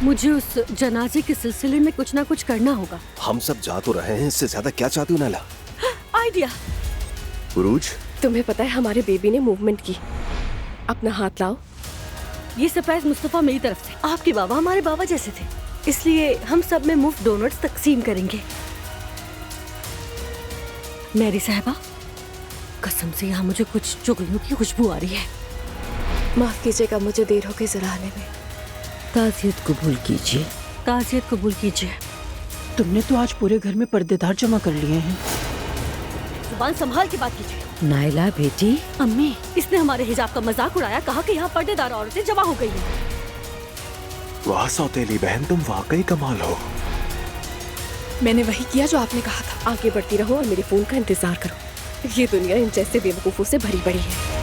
मुझे उस जनाजे के सिलसिले में कुछ ना कुछ करना होगा। हम सब जा तो रहे हैं, इससे ज्यादा क्या चाहती हो नाइला? आइडिया। उरूज, तुम्हें पता है हमारे बेबी ने मूवमेंट की। अपना हाथ लाओ। ये सरप्राइज मुस्तफा मेरी तरफ से। आपके बाबा हमारे बाबा जैसे थे, इसलिए हम सब में मुफ्त डोनट्स तकसीम करेंगे। मेरी साहिबा, कसम से यहाँ मुझे कुछ चुगलियों की खुशबू आ रही है। माफ कीजिएगा, मुझे देर हो गई जरा आने में। ताज़ियत कबूल कीजिए। ताज़ियत कबूल कीजिए। तुमने तो आज पूरे घर में पर्देदार जमा कर लिए हैं। जुबान संभाल के बात कीजिए। नाइला बेटी। अम्मी, इसने हमारे हिजाब का मजाक उड़ाया, कहा कि यहाँ पर्देदार औरतें जमा हो गई हैं। वाह सौतेली बहन, तुम वाकई कमाल हो। मैंने वही किया जो आपने कहा था। आगे बढ़ती रहो और मेरे फोन का इंतजार करो। ये दुनिया इन जैसे बेवकूफों से भरी पड़ी है।